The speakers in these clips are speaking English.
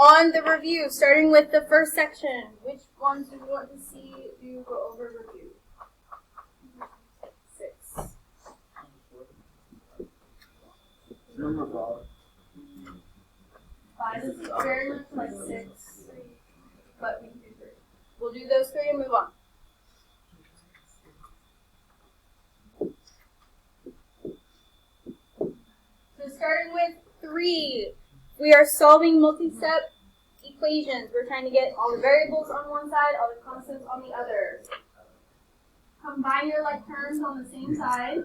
on the review, starting with the first section, which ones do we want to see you go over review? 6. Number 5. 5 is very much like 6, but we can do 3. We'll do those 3 and move on. So starting with 3, we are solving multi-step equations. We're trying to get all the variables on one side, all the constants on the other. Combine your like terms on the same side.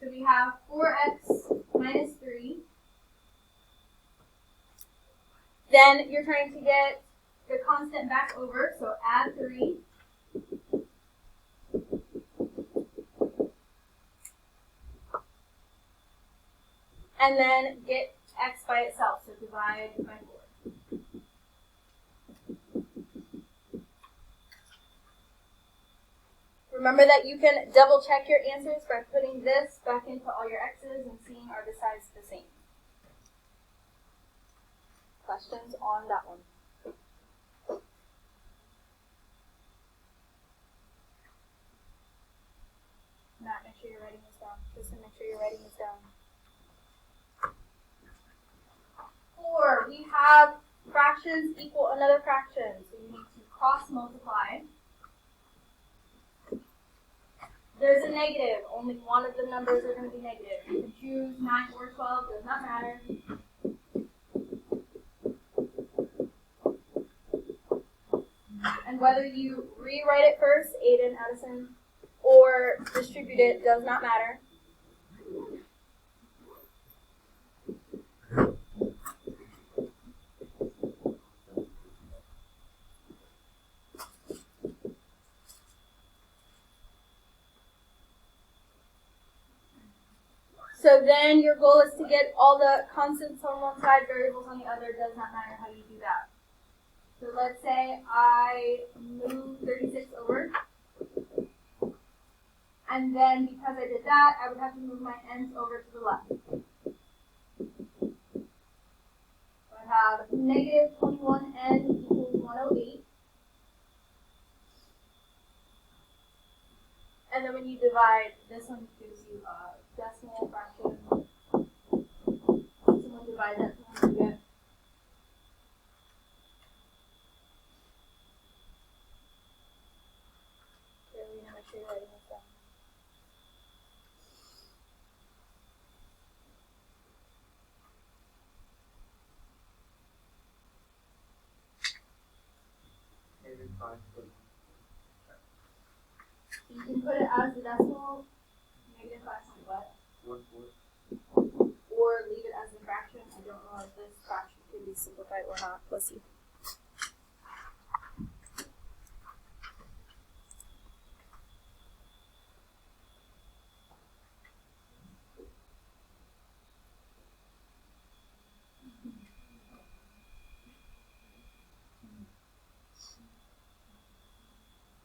So we have 4x minus 3. Then you're trying to get the constant back over, so add 3. And then get x by itself, so divide by 4. Remember that you can double check your answers by putting this back into all your x's and seeing are the sides the same. Questions on that one? Matt, make sure you're writing this down. Tristan, make sure you're writing this down. 4, we have fractions equal another fraction, so you need to cross multiply. There's a negative. Only one of the numbers are going to be negative. You can choose 9 or 12, does not matter. And whether you rewrite it first, Aiden, Addison, or distribute it, does not matter. So then your goal is to get all the constants on one side, variables on the other. Does not matter how you do that. So let's say I move 36 over. And then because I did that, I would have to move my ends over to the left. So I have negative 21n equals 108. And then when you divide, this one gives you a decimal fraction. Someone divide that to one you get. Carolina, make sure you're writing this down. You can put it as the decimal, negative 5 point what? 1/4. Or leave it as a fraction. I don't know if this fraction can be simplified or not. Let's see.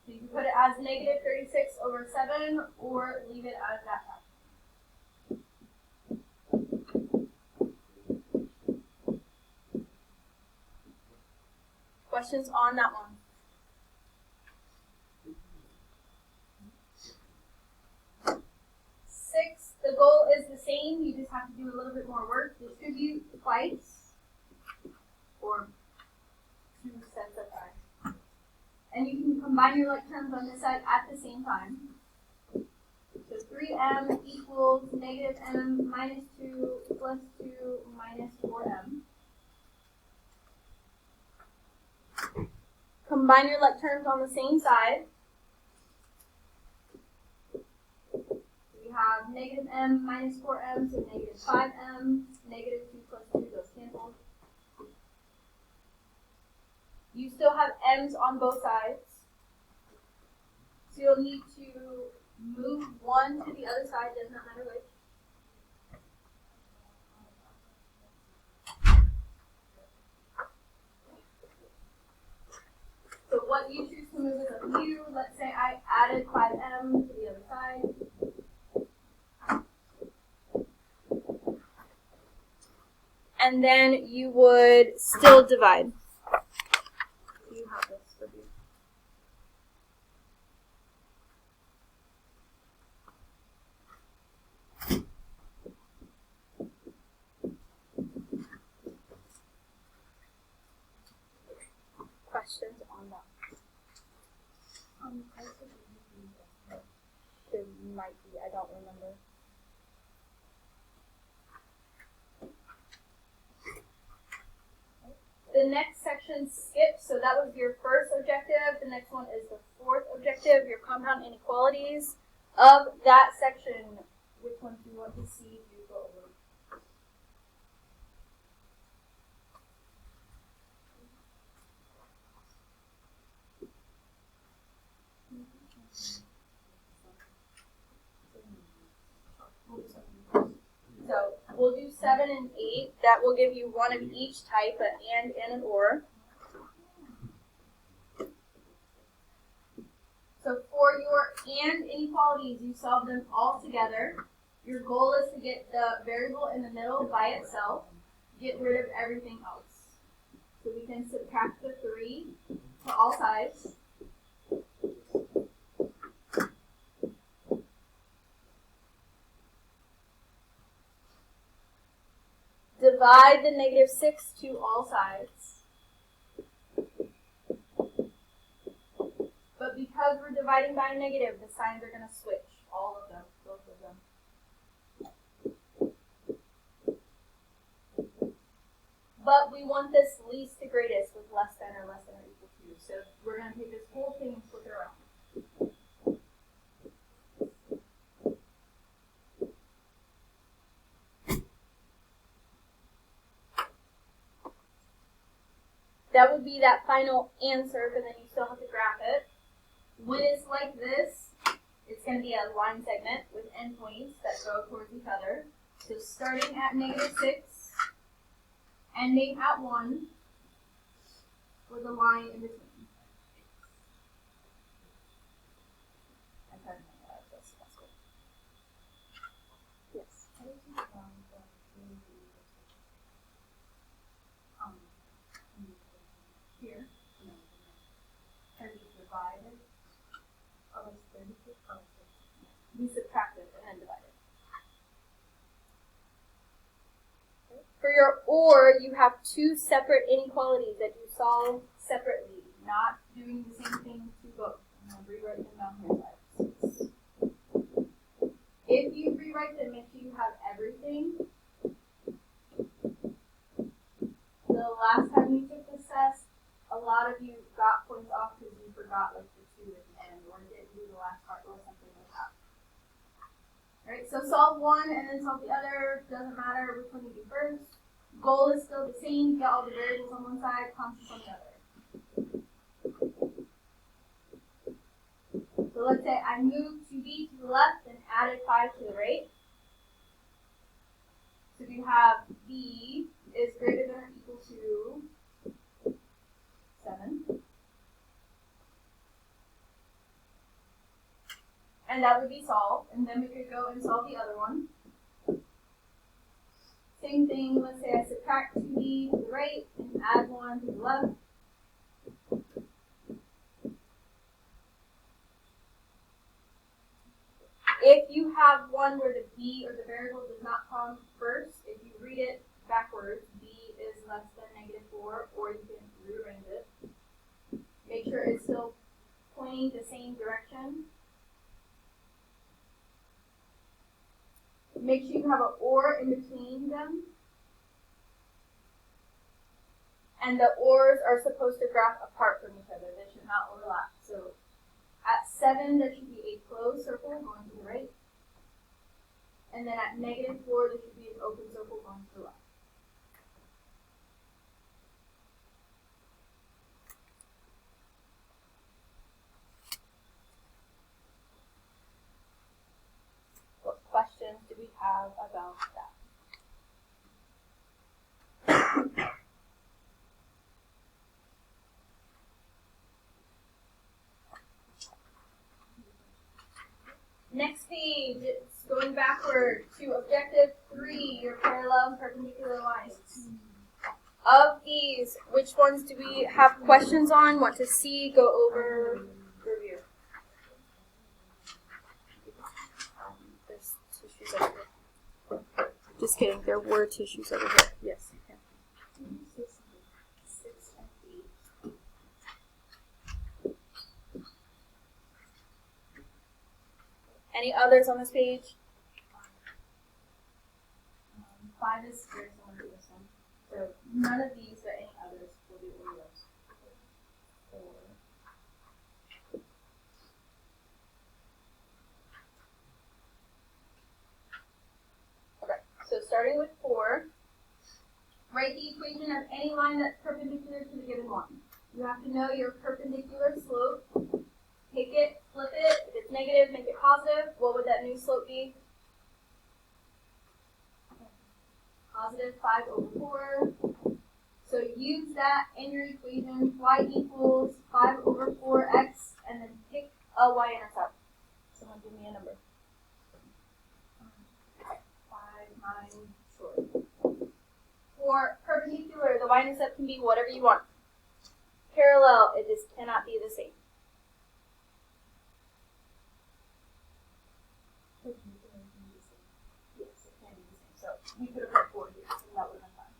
So you can put it as negative 36 over 7 or leave it as that fraction. Questions on that one? Six, the goal is the same. You just have to do a little bit more work. Distribute twice or 2 sets of 5. And you can combine your like terms on this side at the same time. So 3m equals negative m minus 2 plus 2 minus 4m. Combine your like terms on the same side. We have negative m minus 4m, so negative 5m, negative 2 plus 2, those cancel. You still have m's on both sides. So you'll need to move one to the other side, does not matter which. So what you choose to move is up to you. Let's say I added 5m to the other side. and then you would still divide. You have this for you. Questions on that? There might be. I don't remember. The next section skips, so that was your first objective. The next one is the fourth objective, your compound inequalities. Of that section, which one do you want to see you go over? So we'll do 7 and 8. That will give you one of each type, an and an or. So for your and inequalities, you solve them all together. Your goal is to get the variable in the middle by itself. Get rid of everything else. So we can subtract the 3 to all sides. Divide the negative 6 to all sides. But because we're dividing by a negative, the signs are going to switch. All of them, both of them. But we want this least to greatest with less than or equal to. So we're going to take this whole thing and flip it around. That would be that final answer, but then you still have to graph it. When it's like this, it's going to be a line segment with endpoints that go towards each other. So starting at negative 6, ending at 1, with a line in between. Yes. Here. Can we divide it? Oh, it's 36. Oh, we subtract it and then divide it. For your or, you have two separate inequalities that you solve separately, not doing the same thing to both. I'm going to rewrite them down here. If you rewrite them, make sure you have everything. The last time you took this test, a lot of you got points off because you forgot like the 2 at the end or didn't do the last part or something like that. Alright, so solve one and then solve the other. Doesn't matter which one you do first. Goal is still the same. Get all the variables on one side, constants on the other. So let's say I moved 2b to the left and added 5 to the right. So we have b is greater than or equal to 7. And that would be solved. And then we could go and solve the other one. Same thing, let's say I subtract 2b to the right and add 1 to the left. If you have one where the b or the variable does not come first, if you read it backwards, b is less than negative 4, or you can rearrange it. Make sure it's still pointing the same direction. Make sure you have an or in between them. And the ors are supposed to graph apart from each other. They should not overlap. So at 7, there should be a closed circle going to the right. And then at negative 4, there should be an open circle going to the left. What questions do we have about that? Next page, it's going backward to objective 3. 3, your parallel and perpendicular lines. Of these, which ones do we have questions on, want to see, go over, review? There's tissues over here. Just kidding, there were tissues over here. Yes. Yeah. 6 and 8. Any others on this page? 5 is very similar to this one. So none of these, but any others will be Oreos. 4. Okay, so starting with 4, write the equation of any line that's perpendicular to the given one. You have to know your perpendicular slope. Take it, flip it. If it's negative, make it positive. What would that new slope be? Positive 5 over 4. So use that in your equation. Y equals 5 over 4x, and then pick a y-intercept. Someone give me a number. 5, 9, short. For perpendicular, the y-intercept can be whatever you want. Parallel, it just cannot be the same. Yes, it can be the same. So we could have put 4 here, and that would have been fine.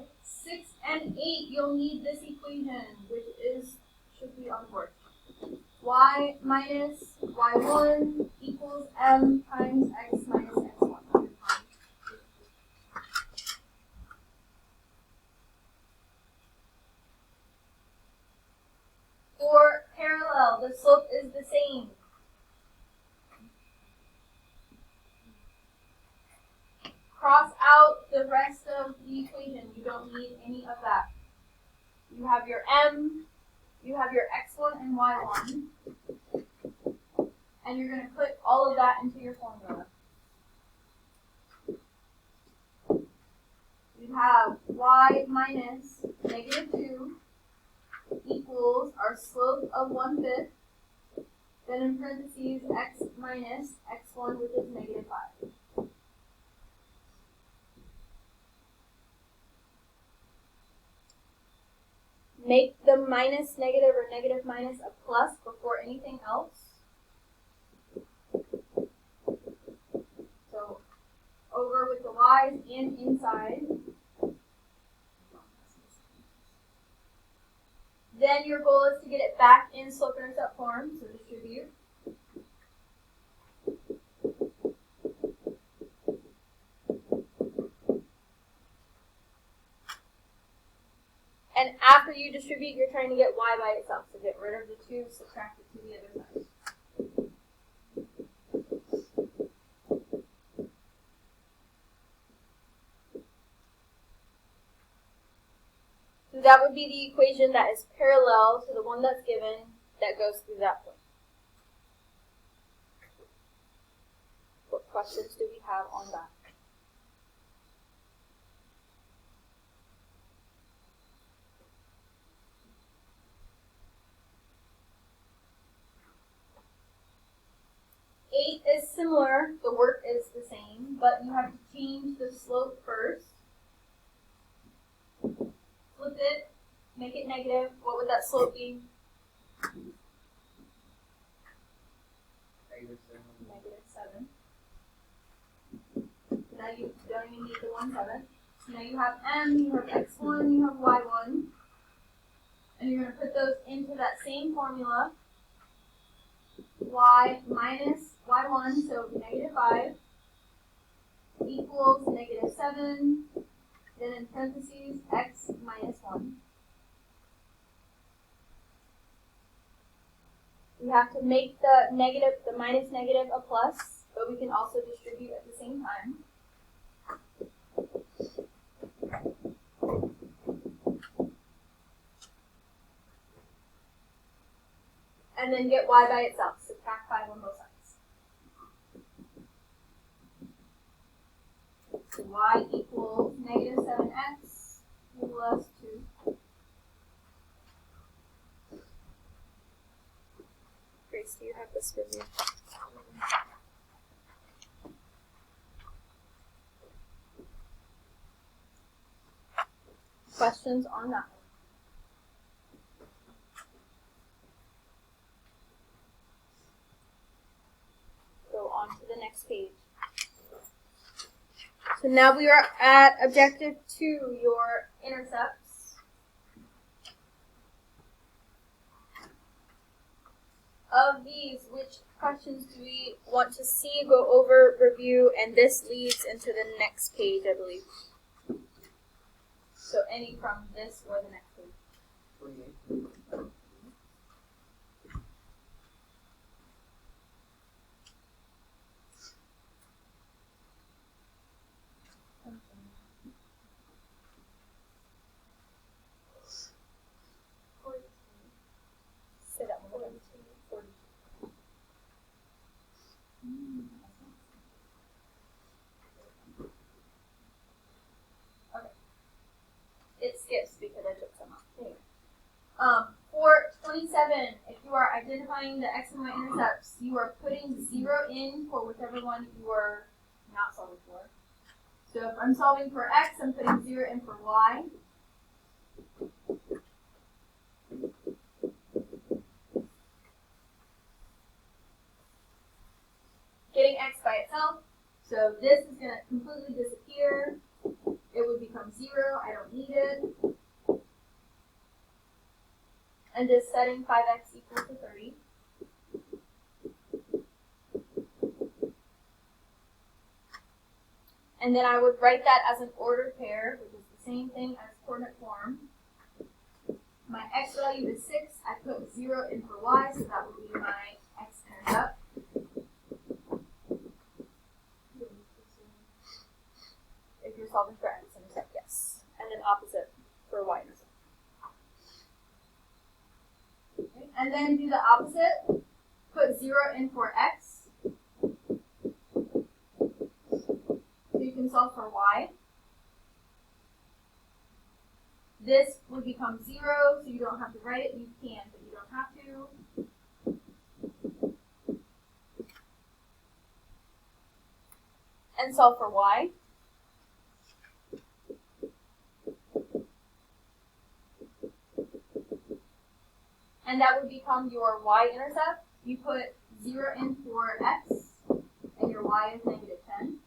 Okay. 6 and 8, you'll need this equation, which should be on the board. Y minus y1 equals m times x minus x1. For parallel, the slope is the same. Cross out the rest of the equation. You don't need any of that. You have your m, you have your x1 and y1, and you're going to put all of that into your formula. You have y minus negative 2 equals our slope of 1/5, then in parentheses x minus x1, which is negative 5. Make the minus negative or negative minus a plus before anything else. So over with the y's and inside. Then your goal is to get it back in slope-intercept form, so distribute. And after you distribute, you're trying to get y by itself. So get rid of the 2, subtract it to the other side. So that would be the equation that is parallel to the one that's given that goes through that point. What questions do we have on that? Eight is similar, the work is the same, but you have to change the slope first. Flip it, make it negative. What would that slope be? Negative 7. Now you don't even need the 1/7. So now you have m, you have x1, you have y1. And you're going to put those into that same formula. Y minus y1, so negative 5, equals negative 7. Then in parentheses, x minus 1. We have to make the minus negative a plus, but we can also distribute at the same time. And then get y by itself. Subtract 5 on both sides. So y equals negative 7x plus 2. Grace, do you have this with you? Questions on that? Go on to the next page. So now we are at objective 2, your intercepts. Of these, which questions do we want to see, go over, review, and this leads into the next page, I believe. So any from this or the next page. 28. Say that one more time. 42. Okay. It skips because I took some off. Anyway. For 27, if you are identifying the x and y intercepts, you are putting 0 in for whichever one you are not solving for. So if I'm solving for x, I'm putting 0 in for y. Getting x by itself, so this is going to completely disappear. It would become 0. I don't need it. And just setting 5x equal to 30. And then I would write that as an ordered pair, which is the same thing as coordinate form. My x value is 6. I put 0 in for y, so that would be my x intercept. If you're solving for x intercept, yes. And then opposite for y intercept. Okay. And then do the opposite. Put 0 in for x. So you can solve for y. This would become 0, so you don't have to write it. You can, but you don't have to. And solve for y. And that would become your y-intercept. You put 0 in for x, and your y is negative 10.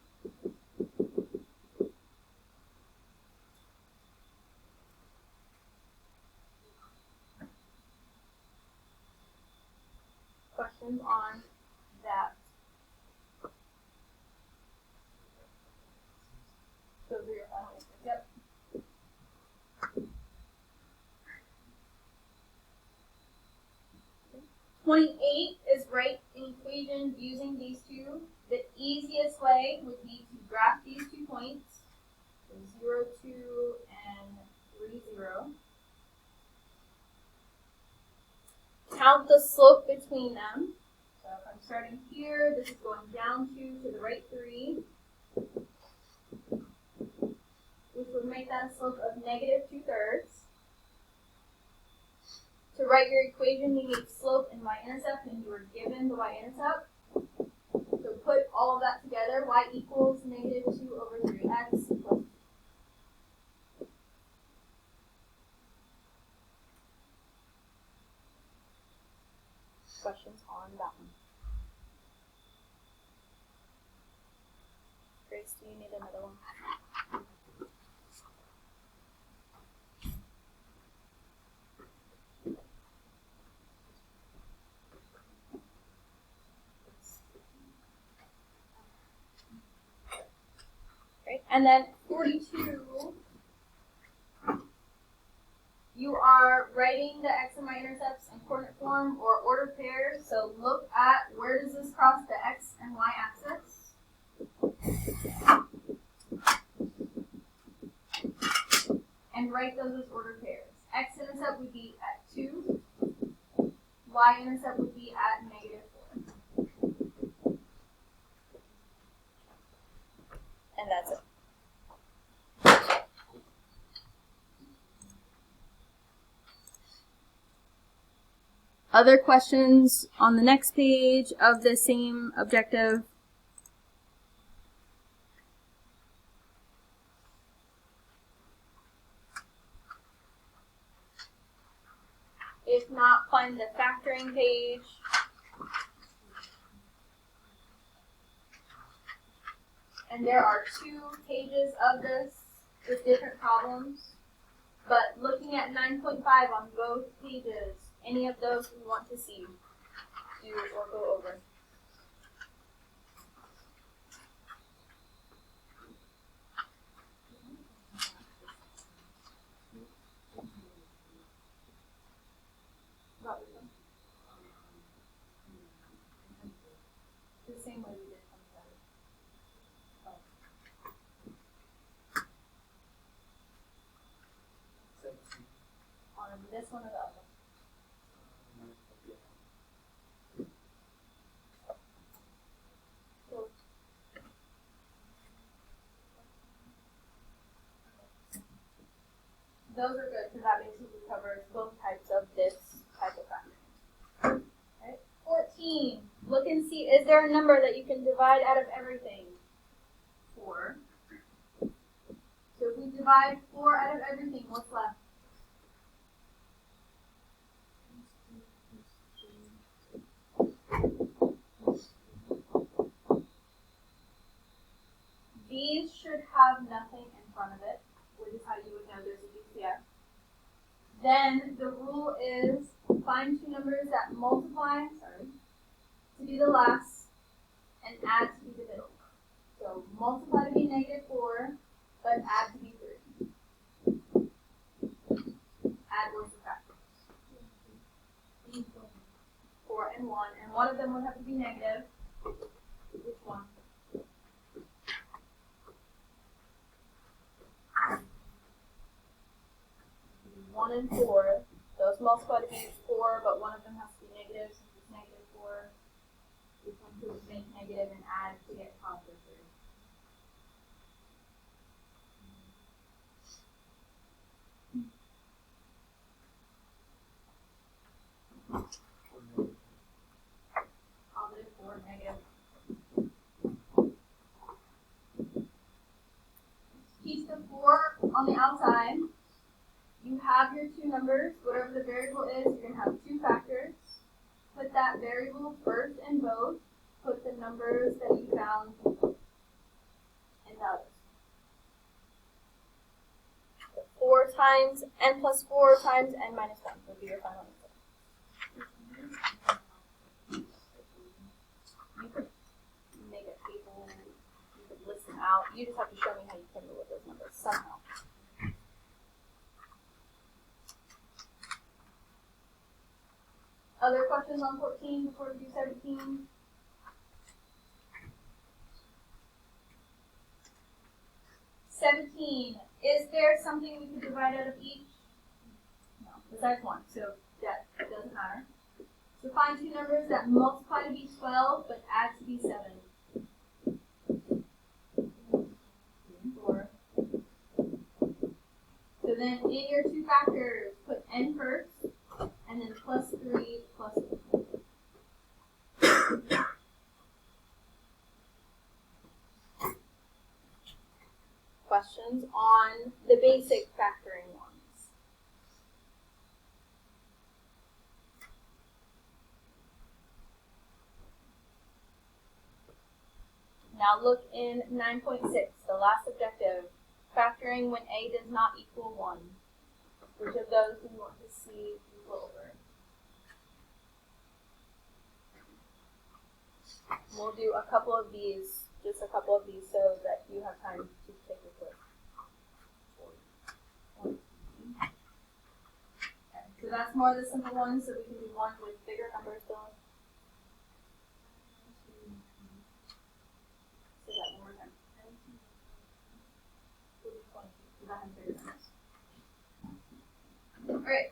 Questions on that? Those are your final answers. Yep. Point 8 is write an equation using these two. The easiest way would be to graph these 2 points, so 0, 2, and 3, 0. Count the slope between them. So if I'm starting here, this is going down 2 to the right 3, which would make that a slope of negative 2/3. To write your equation, you need slope and y-intercept, and you were given the y-intercept. So put all of that together. Y equals negative 2 over 3x plus 2. Questions on that one? Grace, do you need another one? Okay. And then 42, you are writing the x and y intercepts in coordinate form or ordered pairs. So look at where does this cross the x and y axis. And write those as ordered pairs. X-intercept would be at 2. Y-intercept would be at negative 4. And that's it. Other questions on the next page of the same objective? find the factoring page. And there are 2 pages of this with different problems. But looking at 9.5 on both pages, any of those we want to see, do or go over. The same way we did from the other. On this one or the other? So, those are good because that basically covers both types of this type of factoring. Okay. 14. Look and see, is there a number that you can divide out of everything? 4. So if we divide 4 out of everything, what's left? These should have nothing in front of it, which is how you would know there's a DCF. Then the rule is find 2 numbers that multiply, to be the last, and add to be the middle. So multiply to be -4, but add to be 3. Add or subtract. 4 and 1, and one of them would have to be negative. Which one? 1 and 4. Those multiply to be 4, but one of them has to be negative since it's -4. This one could make negative and add to get positive 3. Positive 4, negative. Keep the 4 on the outside. You have your 2 numbers. Whatever the variable is, you're going to have 2 factors. Put that variable first in both. Put the numbers that you found in the others. 4 times n plus 4 times n minus 1 would be your final answer. You could make a table. You could list them out. You just have to show me how you came up with those numbers somehow. Other questions on 14 before we do 17? Is there something we could divide out of each? No, besides 1, so that doesn't matter. So find 2 numbers that multiply to be 12 but add to be 7. 4. So then in your 2 factors, put n first, and then plus 3 plus 4. Questions on the basic factoring ones? Now look in 9.6, the last objective. Factoring when a does not equal 1. Which of those do you want to see equal over? We'll do a couple of these, just a couple of these, so that you have time to take your quiz. Okay, so that's more of the simple ones, so we can do one with bigger numbers still. Say that one more time. Alright,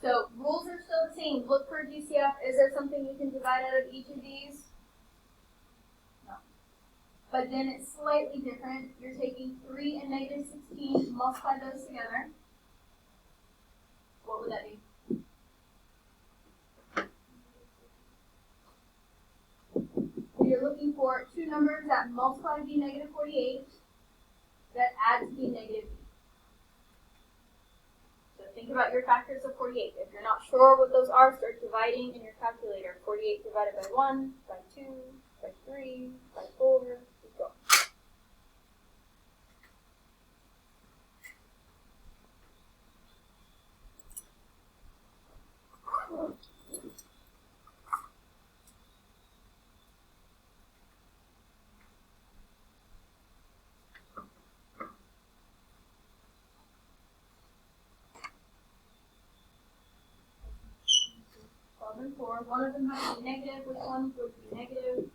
so rules are still the same. Look for DCF. Is there something you can divide out of each of these? No. But then it's slightly different. You're taking 3 and -16, multiply those together. What would that be? So you're looking for 2 numbers that multiply to be -48, that add to be -8. So think about your factors of 48. If you're not sure what those are, start dividing in your calculator. 48 divided by 1, by 2, by 3, by 4, keep going. And 4. One of them has to be negative. Which one would be negative?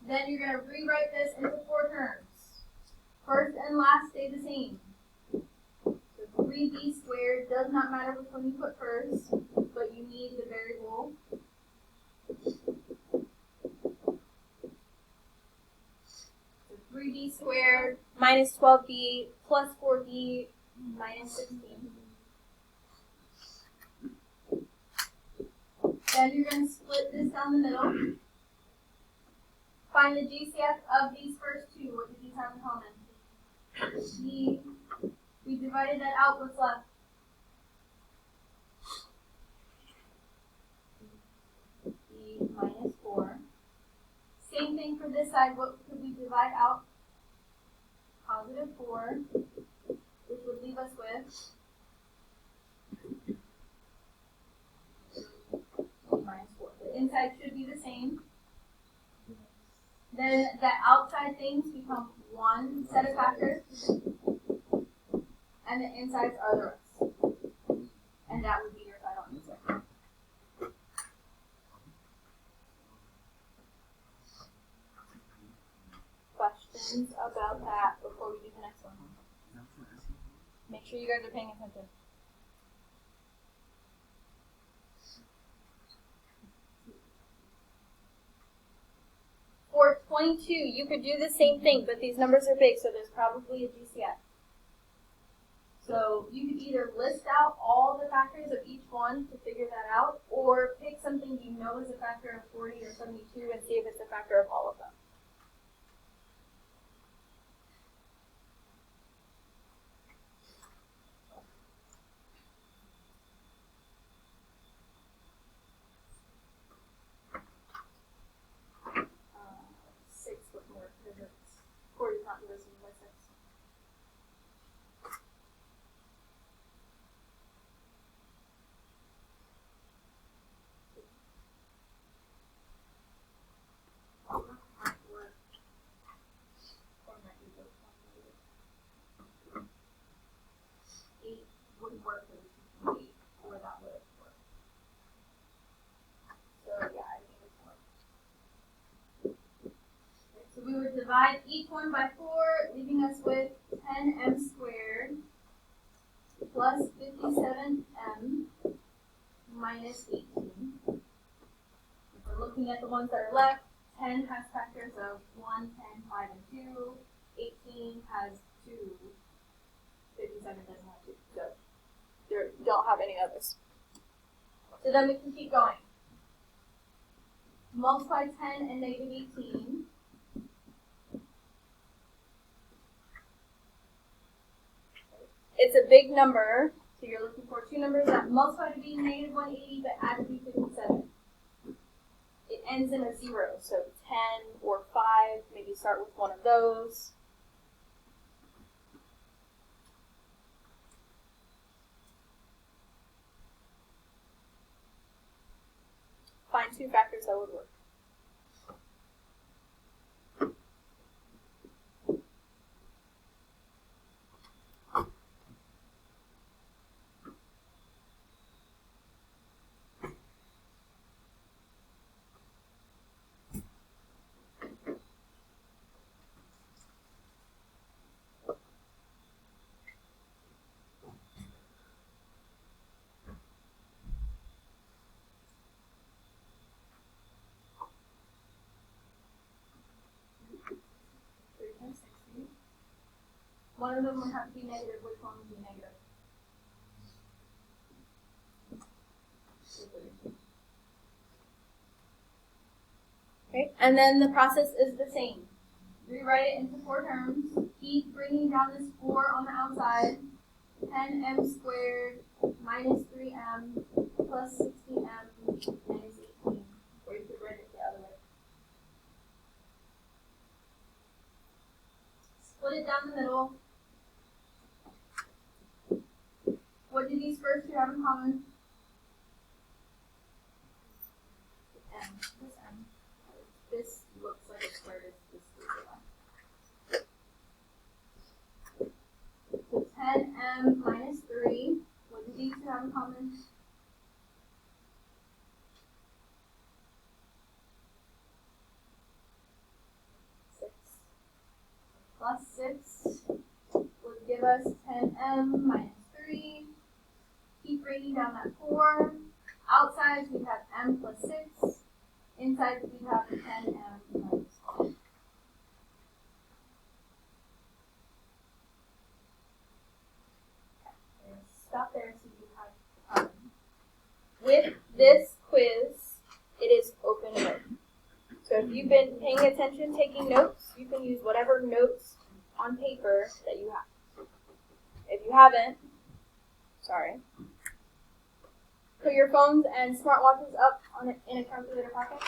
Then you're going to rewrite this into 4 terms. First and last stay the same. So 3b squared does not matter which one you put first, but you need the variable. So 3b squared minus 12b plus 4b minus 16. Then you're going to split this down the middle. Find the GCF of these first two. What did these have in common? We divided that out. What's left? B minus 4. Same thing for this side. What could we divide out? Positive 4. Which would leave us with minus 4. The inside should be the same. Then the outside things become one set of factors, and the insides are the rest. And that would be your final answer. Questions about that before we do the next one? Make sure you guys are paying attention. For 22, you could do the same thing, but these numbers are big, so there's probably a GCF. So you could either list out all the factors of each one to figure that out, or pick something you know is a factor of 40 or 72 and see if it's a factor of all of them. We would divide each one by 4, leaving us with 10m squared plus 57m minus 18. If we're looking at the ones that are left, 10 has factors of 1, 10, 5, and 2. 18 has 2. 57 doesn't have 2. So you don't have any others. So then we can keep going. Multiply 10 and negative 18. It's a big number, so you're looking for two numbers that multiply to be negative 180 but add to be 57. It ends in a 0, so 10 or 5, maybe start with one of those. Find two factors that would work. One of them would have to be negative. Which one would be negative? Okay, and then the process is the same. Rewrite it into 4 terms. Keep bringing down this 4 on the outside. 10m squared minus 3m plus 16m minus 18. Or you could write it the other way. Split it down the middle. What do these first two have in common? M. This M. This looks like a square. This is so 10m minus 3. What do these two have in common? 6. Plus 6 would give us 10m minus 3. Keep bringing down that 4. Outside we have m plus 6. Inside we have 10m minus 4. Stop there so you have with this quiz, it is open book. So if you've been paying attention, taking notes, you can use whatever notes on paper that you have. If you haven't, sorry. Put your phones and smartwatches up in a calculator pocket.